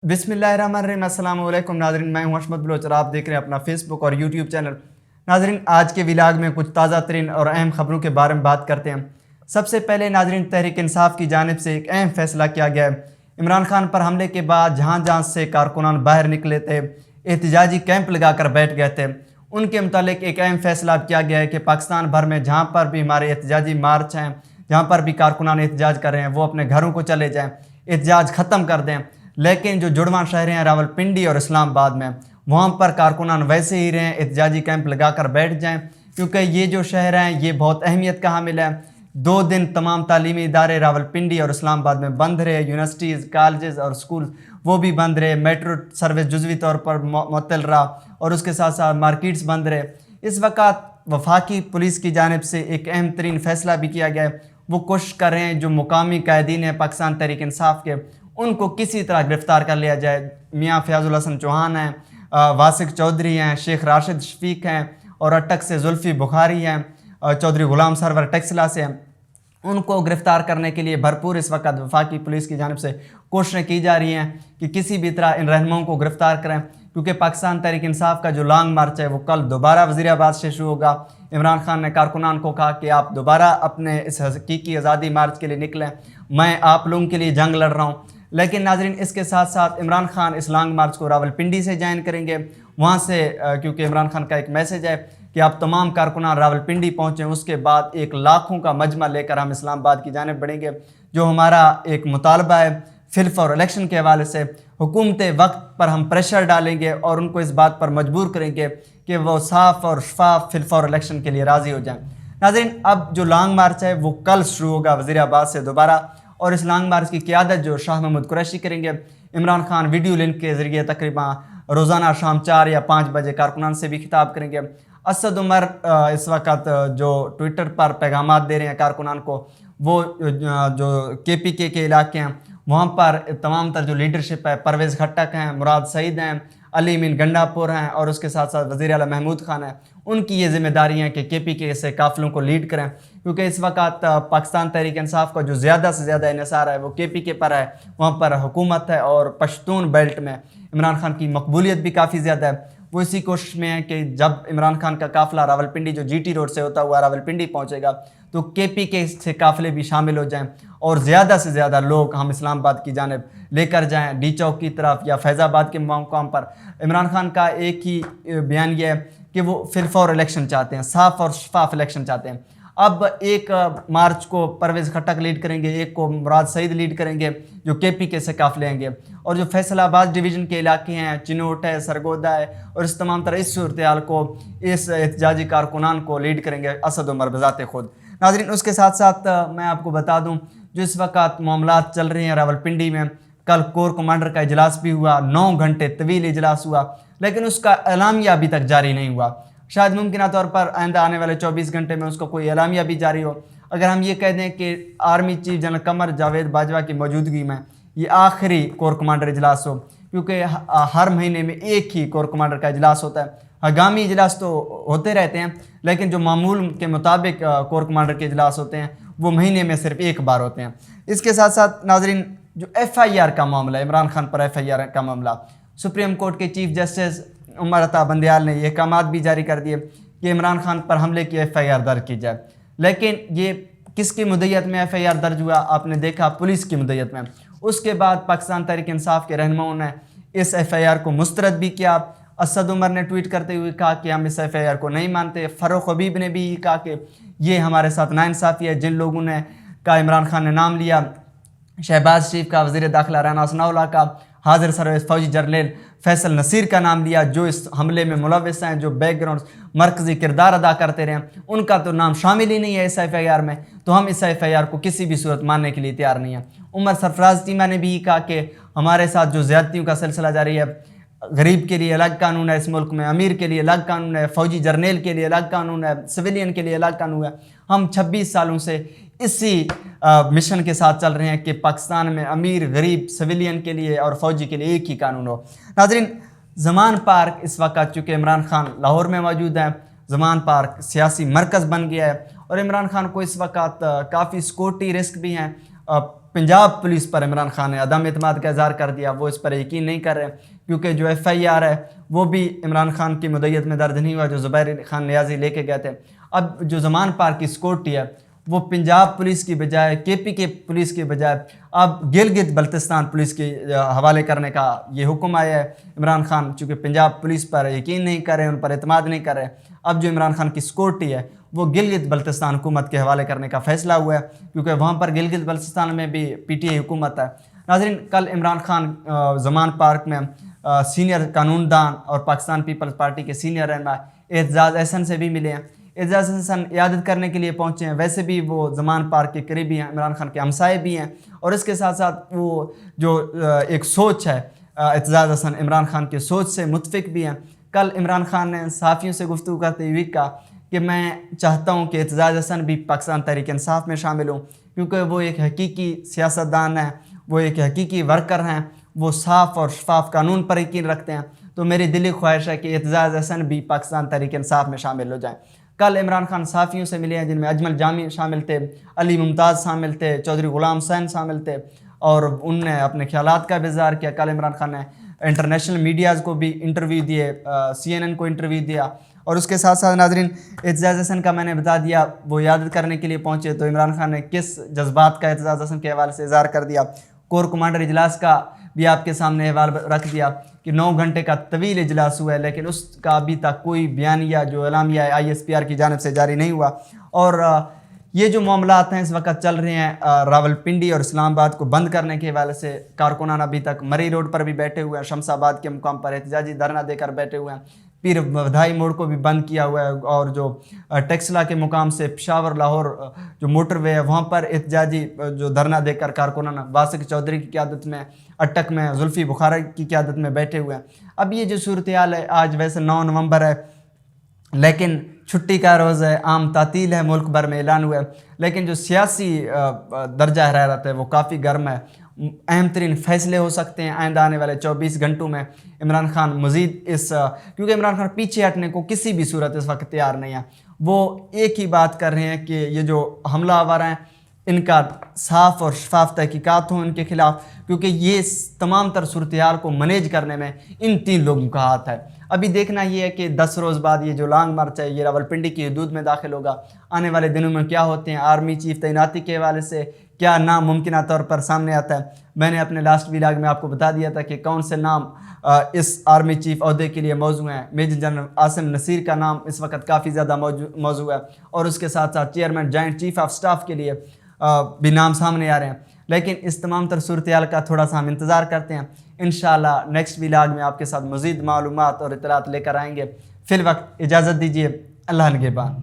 बिस्मिल्लाहिर्रहमानिर्रहीम। अस्सलाम वालेकुम नाज़रीन, मैं हूं अशमत बलोच और आप देख रहे हैं अपना फेसबुक और यूट्यूब चैनल। नाज़रीन, आज के व्लॉग में कुछ ताज़ा तरीन और अहम खबरों के बारे में बात करते हैं। सबसे पहले नाज़रीन, तहरीक इंसाफ की जानिब से एक अहम फैसला किया गया है। इमरान खान पर हमले के बाद जहाँ जहाँ से कारकुनान बाहर निकले थे, एहतजाजी कैंप लगा कर बैठ गए थे, उनके मुतालिक एक अहम फैसला किया गया है कि पाकिस्तान भर में जहाँ पर भी हमारे एहतजाजी मार्च हैं, जहाँ पर भी कारकुनान एहतजाज कर रहे हैं, वो अपने घरों को चले जाएँ, एहतजाज ख़त्म कर दें। लेकिन जो जुड़वां शहर हैं रावलपिंडी और इस्लामाबाद में, वहाँ पर कारकुनान वैसे ही रहें, एहतजाजी कैंप लगा कर बैठ जाएँ, क्योंकि ये जो शहर हैं ये बहुत अहमियत का हामिल है। 2 दिन तमाम तालीमी इदारे रावलपिंडी और इस्लामाबाद में बंद रहे, यूनिवर्सिटीज़, कॉलेजेस और स्कूल वो भी बंद रहे, मेट्रो सर्विस जुज़वी तौर पर मुअत्तल रहा और उसके साथ साथ मार्केट्स बंद रहे। इस वक़्त वफाकी पुलिस की जानिब से एक अहम तरीन फ़ैसला भी किया गया है। वो कोशिश कर रहे हैं जो मुकामी कायदीन हैं पाकिस्तान तहरीक इंसाफ के, उनको किसी तरह गिरफ़्तार कर लिया जाए। मियाँ फ़याज़ुल हसन चौहान हैं, वासिक चौधरी हैं, शेख राशिद शफीक हैं और अटक से जुल्फ़ी बुखारी हैं, चौधरी ग़ुलाम सरवर टेक्सला से हैं। उनको गिरफ़्तार करने के लिए भरपूर इस वक्त वफाकी पुलिस की जानिब से कोशिशें की जा रही हैं कि किसी भी तरह इन रहनुमाओं को गिरफ़्तार करें, क्योंकि पाकिस्तान तहरीक इंसाफ का जो लॉन्ग मार्च है वो कल दोबारा वज़ीराबाद से शुरू होगा। इमरान खान ने कारकुनान को कहा कि आप दोबारा अपने इस हकीकी आज़ादी मार्च के लिए निकलें, मैं आप लोगों के लिए जंग लड़ रहा हूँ। लेकिन नाज़रीन, इसके साथ साथ इमरान खान इस लॉन्ग मार्च को रावलपिंडी से ज्वाइन करेंगे। वहाँ से क्योंकि इमरान खान का एक मैसेज है कि आप तमाम कारकुनान रावलपिंडी पहुँचें, उसके बाद एक लाखों का मजमा लेकर हम इस्लामाबाद की जानिब बढ़ेंगे। जो हमारा एक मुतालबा है फिल फॉर इलेक्शन के हवाले से, हुकूमत वक्त पर हम प्रेशर डालेंगे और उनको इस बात पर मजबूर करेंगे कि वो साफ़ और शफाफ फिल फॉर इलेक्शन के लिए राज़ी हो जाएँ। नाज़रीन, अब जो लॉन्ग मार्च है वो कल शुरू होगा वज़ीराबाद से दोबारा, और इस लॉन्ग मार्च की क़ियादत जो शाह महमूद कुरैशी करेंगे। इमरान खान वीडियो लिंक के ज़रिए तकरीबन रोज़ाना शाम 4 या 5 बजे कारकुनान से भी खिताब करेंगे। असद उमर इस वक्त जो ट्विटर पर पैगामात दे रहे हैं कारकुनान को, वो जो KPK के इलाके हैं वहाँ पर तमाम तर जो लीडरशिप है, परवेज़ खट्टक हैं, मुराद सईद हैं, अली मीन गंडापुर हैं और उसके साथ साथ वज़ीर आला महमूद खान है, उनकी ये ज़िम्मेदारी है कि KPK से काफ़िलों को लीड करें। क्योंकि इस वक्त पाकिस्तान तहरीक इंसाफ का जो ज़्यादा से ज़्यादा इन्हिसार है वो KPK पर है, वहाँ पर हुकूमत है और पश्तून बेल्ट में इमरान खान की मकबूलियत भी काफ़ी ज़्यादा है। वो इसी कोशिश में है कि जब इमरान खान का काफ़िला रावलपिंडी जो GT रोड से होता हुआ रावलपिंडी पहुँचेगा तो KPK से काफ़िले भी शामिल हो जाएँ और ज़्यादा से ज़्यादा लोग हम इस्लामाबाद की जानिब लेकर जाएँ, डी चौक की तरफ या फैज़ाबाद के मकाम पर। इमरान खान का एक ही बयान ये है कि वो फिल फॉर इलेक्शन चाहते हैं, साफ़ और शफाफ इलेक्शन चाहते हैं। अब एक मार्च को परवेज़ खट्टक लीड करेंगे, एक को मुराद सईद लीड करेंगे जो KPK से काफ़िले आएंगे, और जो फैसलाबाद डिवीज़न के इलाके हैं, चिनोट है, सरगोदा है और इस तमाम तरह इस सूरत हाल को, इस एहतजाजी कारकुनान को लीड करेंगे असद उमर बज़ाते खुद। नाज़रीन, उसके साथ साथ मैं आपको बता दूँ जो इस वक्त मामलात चल रहे हैं रावलपिंडी में, कल कोर कमांडर का इजलास भी हुआ, 9 घंटे तवील इजलास हुआ, लेकिन उसका एलामिया अभी तक जारी नहीं हुआ। शायद मुमकिन तौर पर आइंदा आने वाले 24 घंटे में उसका कोई एलामिया भी जारी हो। अगर हम ये कह दें कि army chief general Qamar Javed Bajwa की मौजूदगी में ये आखिरी कोर कमांडर इजलास हो, क्योंकि हर महीने में एक ही कोर कमांडर का इजलास होता है। आगामी इजलास तो होते रहते हैं, लेकिन जो मामूल के मुताबिक कोर कमांडर के इजलास होते हैं वो महीने में सिर्फ एक बार होते हैं। इसके साथ साथ नाजरीन, जो FIR का मामला, इमरान खान पर FIR का मामला, सुप्रीम कोर्ट के चीफ जस्टिस उमर अता बंदियाल ने ये अहकामात भी जारी कर दिए कि इमरान खान पर हमले की FIR दर्ज की जाए। लेकिन ये किसकी मुद्दत में FIR दर्ज हुआ? आपने देखा, पुलिस की मुद्दत में। उसके बाद पाकिस्तान तहरीक इंसाफ के रहनुमाओं ने इस FIR को मुस्तरद भी किया। असद उमर ने ट्वीट करते हुए कहा कि हम इस FIR को नहीं मानते। फ़ारूक हबीब ने भी कहा कि ये हमारे साथ नाइंसाफ़ी है। जिन लोगों ने का इमरान खान ने नाम लिया, शहबाज शरीफ का, वज़ीर दाखिला राना सनाउल्लाह का, हाजिर सर्विस फ़ौजी जर्नल फैसल नसीर का नाम लिया, जो इस हमले में मुलव्विस हैं, जो बैकग्राउंड मरकज़ी किरदार अदा करते रहे, उनका तो नाम शामिल ही नहीं है इस FIR में। तो हम इस FIR को किसी भी सूरत मानने के लिए तैयार नहीं हैं। उमर सरफराज चीमा ने भी कहा कि हमारे साथ जो ज़्यादतियों का सिलसिला जारी है, गरीब के लिए अलग कानून है इस मुल्क में, अमीर के लिए अलग कानून है, फ़ौजी जर्नल के लिए अलग कानून है, सिविलियन के लिए अलग कानून है। हम 26 सालों से इसी मिशन के साथ चल रहे हैं कि पाकिस्तान में अमीर, गरीब, सिविलियन के लिए और फ़ौजी के लिए एक ही कानून हो। नाज़रीन, ज़मान पार्क इस वक्त चूँकि इमरान खान लाहौर में मौजूद है, ज़मान पार्क सियासी मरकज़ बन गया है और इमरान खान को इस वक्त काफ़ी सिक्योरिटी रिस्क भी हैं। पंजाब पुलिस पर इमरान खान ने अदम एतमाद का इजहार कर दिया, वो इस पर यकीन नहीं कर रहे क्योंकि जो FIR है वो भी इमरान खान की मुद्दत में दर्ज नहीं हुआ जो ज़ुबैर खान नियाज़ी लेके गए थे। अब जो ज़मान पार्क की सिक्योरिटी है वो पंजाब पुलिस की बजाय KPK पुलिस की बजाय अब गिलगित बल्तिस्तान पुलिस के हवाले करने का ये हुक्म आया है। इमरान खान चूँकि पंजाब पुलिस पर यकीन नहीं कर रहे, उन पर एतमाद नहीं कर रहे, अब जो इमरान खान की सिक्योरिटी है वो गिलगित बल्तिस्तान हुकूमत के हवाले करने का फ़ैसला हुआ है क्योंकि वहाँ पर गिलगित बल्तिस्तान में भी PTI हुकूमत है। नाज़रीन, कल इमरान खान ज़मान पार्क में सीनियर कानूनदान और पाकिस्तान पीपल्स पार्टी के सीनियर रहनुमा एतजाज़ अहसन से भी मिले हैं। एतजाज़ अहसन इयादत करने के लिए पहुँचे हैं। वैसे भी वो ज़मान पार्क के करीबी हैं, इमरान खान के हमसाए भी हैं और इसके साथ साथ वो जो एक सोच है एतजाज़ अहसन इमरान खान की सोच से मुतफिक भी हैं। कल इमरान खान ने सहाफ़ियों से गुफ्तगू करते हुए कहा कि मैं चाहता हूँ कि एतजाज़ अहसन भी पाकिस्तान तहरीक इंसाफ में शामिल हों क्योंकि वो एक हकीकी सियासतदान है, वो एक हकीकी वर्कर हैं, वो साफ़ और शफाफ कानून पर यकीन रखते हैं। तो मेरी दिली ख्वाहिश है कि एतजाज़ अहसन भी पाकिस्तान तहरीक इंसाफ में शामिल हो जाएँ। कल इमरान खान सहाफ़ियों से मिले हैं जिनमें अजमल जामी शामिल थे, अली मुमताज़ शामिल थे, चौधरी ग़ुलाम हुसैन शामिल थे और उनने अपने ख्यालात का भी इज़हार किया। कल इमरान खान ने इंटरनेशनल मीडियाज़ को भी इंटरव्यू दिए, CNN को इंटरव्यू दिया और उसके साथ साथ नाज़रीन एतजाज़ अहसन का मैंने बता दिया वो इयादत करने के लिए पहुँचे तो इमरान खान ने किस जज्बात का एतजाज़ अहसन के हवाले से इज़हार कर दिया। कोर कमांडर इजलास का भी आपके सामने हवाल रख दिया कि 9 घंटे का तवील इजलास हुआ है लेकिन उसका अभी तक कोई बयानिया जो एलामिया है ISPR की जानिब से जारी नहीं हुआ। और ये जो मामलात हैं इस वक्त चल रहे हैं रावलपिंडी और इस्लामाबाद को बंद करने के हवाले से, कारकुनान अभी तक मरी रोड पर भी बैठे हुए हैं, शमशाबाद के मुकाम पर एहतजाजी धरना देकर बैठे हुए हैं, पीर बधाई मोड़ को भी बंद किया हुआ है और जो टेक्सला के मुकाम से पेशावर लाहौर जो मोटरवे है वहाँ पर एहतजाजी जो धरना देकर कारकुनान वासिक चौधरी की क़यादत में, अटक में जुल्फ़ी बुखारी की क़यादत में बैठे हुए हैं। अब ये जो सूरत हाल है, आज वैसे 9 नवंबर है लेकिन छुट्टी का रोज़ है, आम तातील है, मुल्क भर में ऐलान हुआ है लेकिन जो सियासी दर्जा हरारत है वो काफ़ी गर्म है। अहम तरीन फ़ैसले हो सकते हैं आइंदा आने वाले 24 घंटों में। इमरान खान मज़ीद क्योंकि इमरान खान पीछे हटने को किसी भी सूरत इस वक्त तैयार नहीं है। वो एक ही बात कर रहे हैं कि ये जो हमलावर हैं इनका साफ़ और शफाफ तहकीकात हों इनके ख़िलाफ़, क्योंकि ये तमाम तर सूरत हाल को मैनेज करने में इन 3 लोगों का हाथ है। अभी देखना ये है कि 10 रोज़ बाद ये जो लॉन्ग मार्च है ये रावलपिंडी की हदूद में दाखिल होगा। आने वाले दिनों में क्या होते हैं, आर्मी चीफ तैनाती के हवाले से क्या नाम मुमकिन तौर पर सामने आता है। मैंने अपने लास्ट व्लॉग में आपको बता दिया था कि कौन से नाम इस आर्मी चीफ अहदे के लिए मौजू हैं। मेजर जनरल आसिम नसीर का नाम इस वक्त काफ़ी ज़्यादा मौजू है और उसके साथ साथ chairman joint chief of staff के लिए भी नाम सामने आ रहे हैं। लेकिन इस तमाम तर सूरत हाल का थोड़ा सा हम इंतज़ार करते हैं। इंशाअल्लाह नेक्स्ट व्लॉग में आपके साथ मज़ीद मालूमात और इत्तलात लेकर आएंगे। फिल वक्त इजाज़त दीजिए। अल्लाह निगहबान।